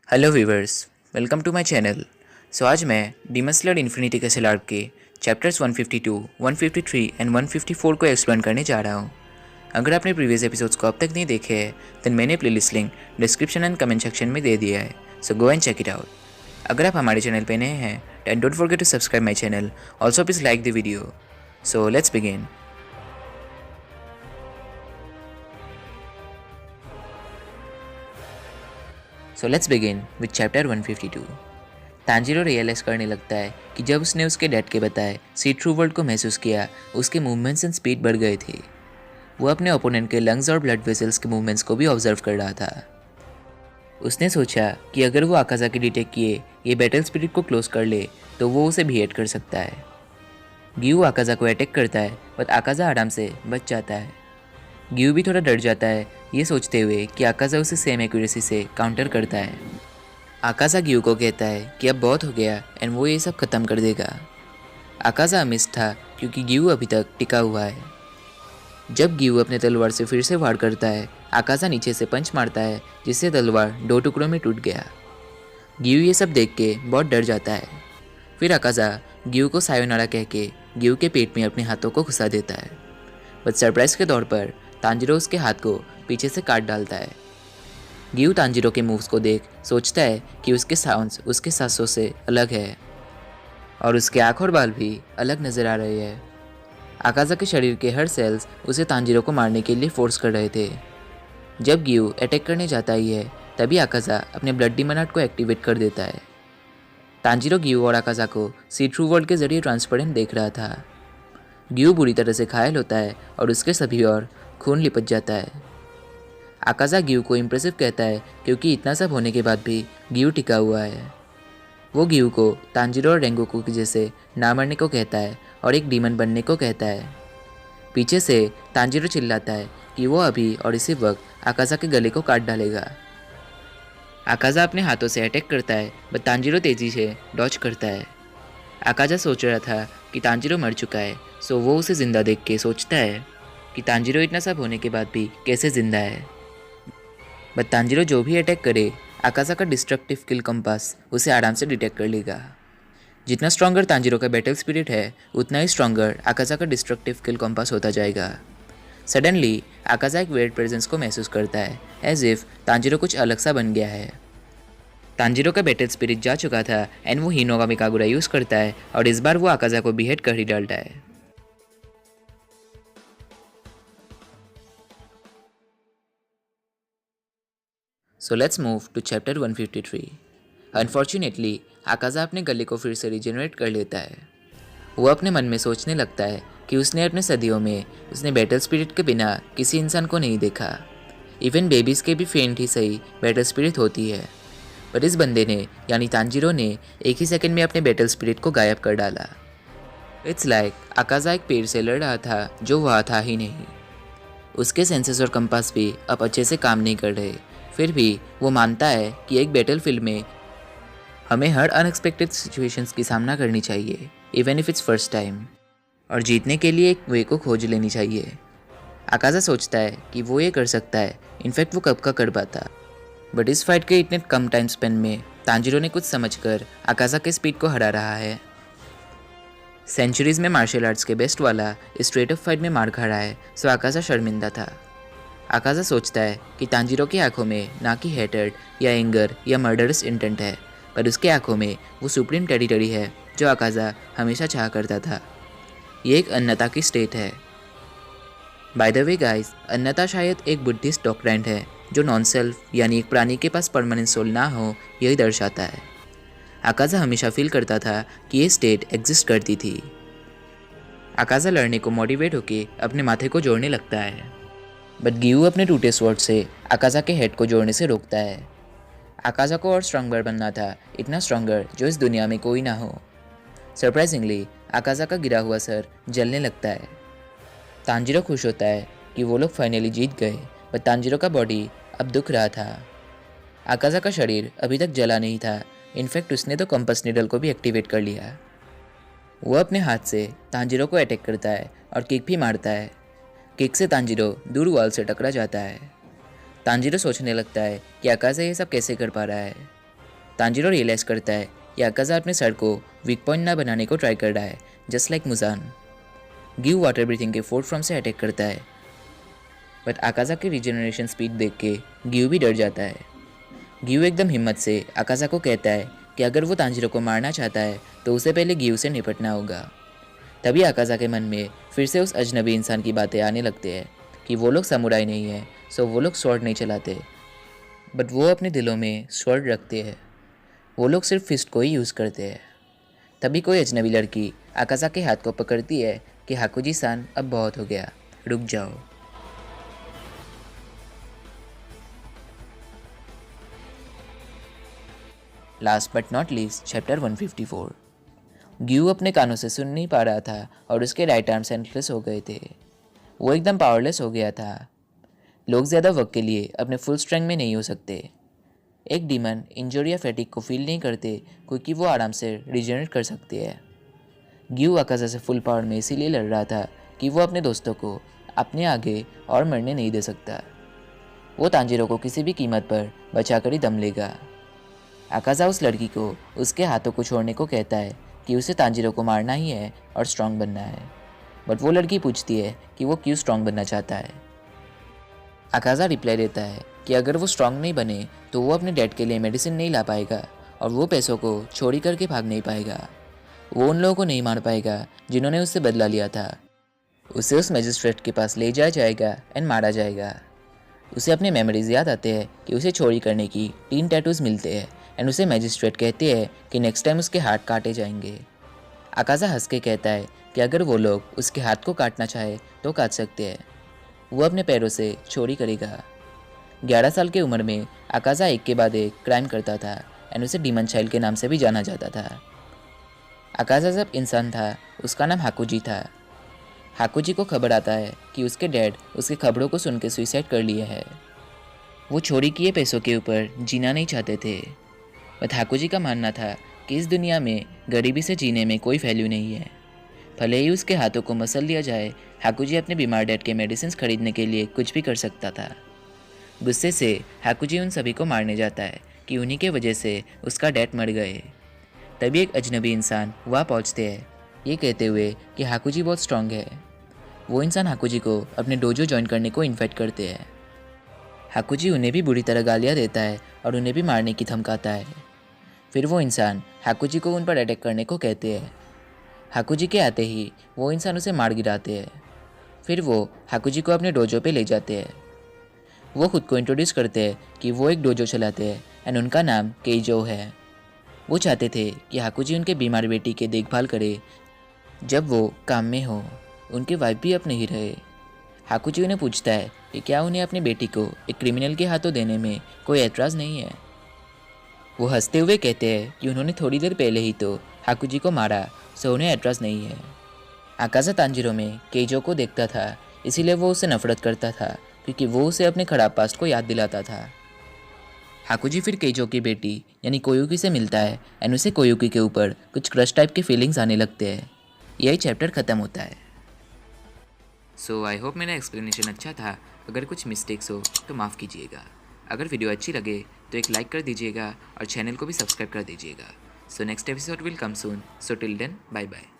Hello viewers, welcome to my channel. आज मैं Demon Slayer Infinity Castle arc के chapters 152, 153 and 154 को explain करने जा रहा हूँ। अगर आपने प्रीवियस एपिसोड्स को अब तक नहीं देखे हैं तो मैंने playlist link description and comment section में दे दिया है, so go and check it out. अगर आप हमारे चैनल पे नए हैं then don't forget to subscribe my channel, also please like the video. So let's begin. So let's begin with chapter 152। Tanjiro realise करने लगता है कि जब उसने उसके डैड के बताए सी ट्रू वर्ल्ड को महसूस किया, उसके मूवमेंट्स एंड स्पीड बढ़ गए थे। वो अपने ओपोनेंट के लंग्स और ब्लड वेसल्स के मूवमेंट्स को भी ऑब्जर्व कर रहा था। उसने सोचा कि अगर वो आकाजा के डिटेक्ट किए ये बैटल स्पिरिट को क्लोज कर ले तो वो उसे भी हिट कर सकता है। ग्यू आकाजा को अटैक करता है बट आकाजा आराम से बच जाता है। ग्यू भी थोड़ा डर जाता है ये सोचते हुए कि आकाजा उसे सेम एक्यूरेसी से काउंटर करता है। आकाजा ग्यू को कहता है कि अब बहुत हो गया एंड वो ये सब ख़त्म कर देगा। आकाजा अमिस था क्योंकि ग्यू अभी तक टिका हुआ है। जब ग्यू अपने तलवार से फिर से वार करता है, आकाजा नीचे से पंच मारता है जिससे तलवार 2 टुकड़ों में टूट गया। ग्यू ये सब देख के बहुत डर जाता है। फिर आकाजा ग्यू को सायोनारा कह के ग्यू के पेट में अपने हाथों को घुसा देता है। बट सरप्राइज के तौर पर तांजीरो उसके हाथ को पीछे से काट डालता है। ग्यू तांजीरो के मूव्स को देख सोचता है कि उसके साउंड्स उसके सांसों से अलग है और उसके आँख और बाल भी अलग नज़र आ रहे हैं। आकाजा के शरीर के हर सेल्स उसे तांजीरो को मारने के लिए फोर्स कर रहे थे। जब ग्यू अटैक करने जाता ही है तभी आकाजा अपने ब्लड डीमन हार्ट को एक्टिवेट कर देता है। तांजीरो ग्यू और आकाजा को सी ट्रू वर्ल्ड के जरिए ट्रांसपेरेंट देख रहा था। ग्यू बुरी तरह से घायल होता है और उसके सभी ओर खून लिपट जाता है। आकाजा ग्यू को इम्प्रेसिव कहता है क्योंकि इतना सब होने के बाद भी ग्यू टिका हुआ है। वो ग्यू को तांजीरो और रेंगोकू के जैसे ना मरने को कहता है और एक डीमन बनने को कहता है। पीछे से तांजीरो चिल्लाता है कि वो अभी और इसी वक्त आकाजा के गले को काट डालेगा। आकाजा अपने हाथों से अटैक करता है बट तांजीरो तेजी से डॉज करता है। आकाजा सोच रहा था कि तांजीरो मर चुका है, सो वो उसे जिंदा देख के सोचता है कि तांजीरो इतना सब होने के बाद भी कैसे जिंदा है। बट तांजीरो जो भी अटैक करे, आकाजा का डिस्ट्रक्टिव किल कंपास उसे आराम से डिटेक्ट कर लेगा। जितना स्ट्रॉन्गर तांजीरो का बैटल स्पिरिट है उतना ही स्ट्रॉन्गर आकाजा का डिस्ट्रक्टिव किल कंपास होता जाएगा। सडनली आकाजा एक वेird प्रेजेंस को महसूस करता है, एज इफ तांजीरो कुछ अलग सा बन गया है। तांजीरो का बैटल स्पिरिट जा चुका था एंड वो हिनोगामी कागुरा यूज़ करता है और इस बार वो आकाजा को बीहेड कर ही डालता है। So let's move to chapter 153। Unfortunately Akaza अपने गले को फिर से रिजेनरेट कर लेता है। वो अपने मन में सोचने लगता है कि उसने अपने सदियों में उसने बैटल स्पिरिट के बिना किसी इंसान को नहीं देखा। इवन बेबीज़ के भी फेंट ही सही बैटल स्पिरिट होती है, पर इस बंदे ने यानी तांजीरो ने एक ही सेकंड में अपने बैटल स्पिरिट को गायब कर डाला। इट्स लाइक आकाजा एक पेड़ से लड़ रहा था जो वहाँ था ही नहीं। उसके सेंसेस और कंपास भी अब अच्छे से काम नहीं कर रहे, फिर भी वो मानता है कि एक बैटल फील्ड में हमें हर अनएक्सपेक्टेड सिचुएशंस की सामना करनी चाहिए, even if it's first time, और जीतने के लिए एक वे को खोज लेनी चाहिए। आकाजा सोचता है कि वो ये कर सकता है, इनफैक्ट वो कब का कर पाता। बट इस फाइट के इतने कम टाइम स्पेन में तांजीरो ने कुछ समझकर आकाजा के स्पीड को हरा रहा है। सेंचुरीज में मार्शल आर्ट्स के बेस्ट वाला स्ट्रेट अप फाइट में मार खा रहा है, सो आकाजा शर्मिंदा था। आकाजा सोचता है कि तांजीरो की आंखों में ना कि हेटर्ड या एंगर या मर्डरस इंटेंट है, पर उसके आंखों में वो सुप्रीम टेरिटरी है जो आकाजा हमेशा चाहा करता था। ये एक अन्यता की स्टेट है। बाय द वे गाइस, अन्यता शायद एक बुद्धिस्ट डॉक्ट्राइन है जो नॉन सेल्फ यानी एक प्राणी के पास परमानेंट सोल ना हो यही दर्शाता है। आकाजा हमेशा फील करता था कि ये स्टेट एग्जिस्ट करती थी। आकाजा लड़ने को मोटिवेट होके अपने माथे को जोड़ने लगता है, बट ग्यू अपने टूटे स्वॉर्ड से आकाजा के हेड को जोड़ने से रोकता है। आकाजा को और स्ट्रॉन्गर बनना था, इतना स्ट्रॉन्गर जो इस दुनिया में कोई ना हो। सरप्राइजिंगली आकाजा का गिरा हुआ सर जलने लगता है। तांजीरो खुश होता है कि वो लोग फाइनली जीत गए, पर तांजीरो का बॉडी अब दुख रहा था। आकाजा का शरीर अभी तक जला नहीं था, इनफैक्ट उसने तो कंपास नीडल को भी एक्टिवेट कर लिया। वो अपने हाथ से तांजीरो को अटैक करता है और किक भी मारता है। किक से तांजीरो दूर वॉल से टकरा जाता है। तांजीरो सोचने लगता है कि आकाजा ये सब कैसे कर पा रहा है। तांजीरो रियलाइज़ करता है कि अकाज़ा अपने सर को वीक पॉइंट ना बनाने को ट्राई कर रहा है, just like Muzan. Giyu water breathing के फोर्थ फॉर्म से अटैक करता है, बट अकाज़ा की रिजेनरेशन स्पीड देख के ग्यू भी डर जाता है। ग्यू एकदम हिम्मत से अकाज़ा को कहता है कि अगर वो तांजीरो को मारना चाहता है तो उसे पहले ग्यू से निपटना होगा। तभी अकाज़ा के मन में फिर से उस अजनबी इंसान की बातें आने लगती है कि वो लोग समुराई नहीं है, सो वो लोग स्वॉर्ड नहीं चलाते, बट वो अपने दिलों में स्वॉर्ड रखते हैं। वो लोग सिर्फ फिस्ट को ही यूज़ करते हैं। तभी कोई अजनबी लड़की अकाज़ा के हाथ को पकड़ती है कि हाकुजी सान अब बहुत हो गया, रुक जाओ। Last but not least chapter 154। Giyu अपने कानों से सुन नहीं पा रहा था और उसके राइट आर्म सेंसलेस हो गए थे। वो एकदम पावरलेस हो गया था। लोग ज़्यादा वक्त के लिए अपने फुल स्ट्रेंथ में नहीं हो सकते। एक डीमन इंजरी या फैटिक को फील नहीं करते क्योंकि वो आराम से रिजेनरेट कर सकते हैं। ग्यू अकाज़ा से फुल पावर में इसीलिए लड़ रहा था कि वो अपने दोस्तों को अपने आगे और मरने नहीं दे सकता। वो तांजीरो को किसी भी कीमत पर बचा कर ही दम लेगा। अकाज़ा उस लड़की को उसके हाथों को छोड़ने को कहता है कि उसे तांजीरो को मारना ही है और स्ट्रांग बनना है, बट वो लड़की पूछती है कि वो क्यों स्ट्रांग बनना चाहता है। अकाज़ा रिप्लाई देता है कि अगर वो स्ट्रांग नहीं बने तो वो अपने डैड के लिए मेडिसिन नहीं ला पाएगा और वो पैसों को चोरी करके भाग नहीं पाएगा। वो उन लोगों को नहीं मार पाएगा जिन्होंने उससे बदला लिया था। उसे उस मैजिस्ट्रेट के पास ले जाया जाएगा एंड मारा जाएगा। उसे अपने मेमोरीज याद आते हैं कि उसे चोरी करने की 3 टैटूज़ मिलते हैं एंड उसे मैजिस्ट्रेट कहते हैं कि नेक्स्ट टाइम उसके हाथ काटे जाएंगे। अकाज़ा हंस के कहता है कि अगर वो लोग उसके हाथ को काटना चाहे तो काट सकते हैं। वो अपने पैरों से चोरी करेगा। 11 साल की उम्र में अकाज़ा एक के बाद एक क्राइम करता था एंड उसे डीमन चाइल्ड के नाम से भी जाना जाता था। अकाज़ा जब इंसान था उसका नाम हाकुजी था। हाकुजी को खबर आता है कि उसके डैड उसके खबरों को सुन के सुइसाइड कर लिए है। वो चोरी किए पैसों के ऊपर जीना नहीं चाहते थे, बट हाकुजी का मानना था कि इस दुनिया में गरीबी से जीने में कोई वैल्यू नहीं है। भले ही उसके हाथों को मसल लिया जाए, हाकुजी अपने बीमार डैड के मेडिसिन खरीदने के लिए कुछ भी कर सकता था। गुस्से से हाकुजी उन सभी को मारने जाता है कि उन्हीं के वजह से उसका डैड मर गए। तभी एक अजनबी इंसान वहाँ पहुँचते हैं, ये कहते हुए कि हाकुजी बहुत स्ट्रांग है। वो इंसान हाकुजी को अपने डोजो ज्वाइन करने को इन्वाइट करते हैं। हाकुजी उन्हें भी बुरी तरह गालियाँ देता है और उन्हें भी मारने की धमकाता है। फिर वो इंसान हाकुजी को उन पर अटैक करने को कहते हैं। हाकुजी के आते ही वो इंसान उसे मार गिराते हैं। फिर वो हाकुजी को अपने डोजो पे ले जाते हैं। वो खुद को इंट्रोड्यूस करते हैं कि वो एक डोजो चलाते हैं एंड उनका नाम केइजो है। वो चाहते थे कि हाकुजी उनके बीमार बेटी की देखभाल करे जब वो काम में हो, उनके वाइफ भी अपने ही रहे। हाकुजी उन्हें पूछता है कि क्या उन्हें अपनी बेटी को एक क्रिमिनल के हाथों देने में कोई एतराज़ नहीं है। वो हंसते हुए कहते हैं कि उन्होंने थोड़ी देर पहले ही तो हाकुजी को मारा, सो उन्हें एतराज़ नहीं है। अकाज़ा तांजीरो में केइजो को देखता था, इसीलिए वो उससे नफरत करता था क्योंकि वो उसे अपने खराब पास्ट को याद दिलाता था। हाकुजी फिर केइजो की बेटी यानी कोयुकी से मिलता है एंड उसे कोयुकी के ऊपर कुछ क्रश टाइप के फीलिंग्स आने लगते हैं। यही चैप्टर ख़त्म होता है। सो आई होप मेरा एक्सप्लेनेशन अच्छा था। अगर कुछ मिस्टेक्स हो तो माफ़ कीजिएगा। अगर वीडियो अच्छी लगे तो एक लाइक कर दीजिएगा और चैनल को भी सब्सक्राइब कर दीजिएगा। So next episode will come soon. So till then bye bye.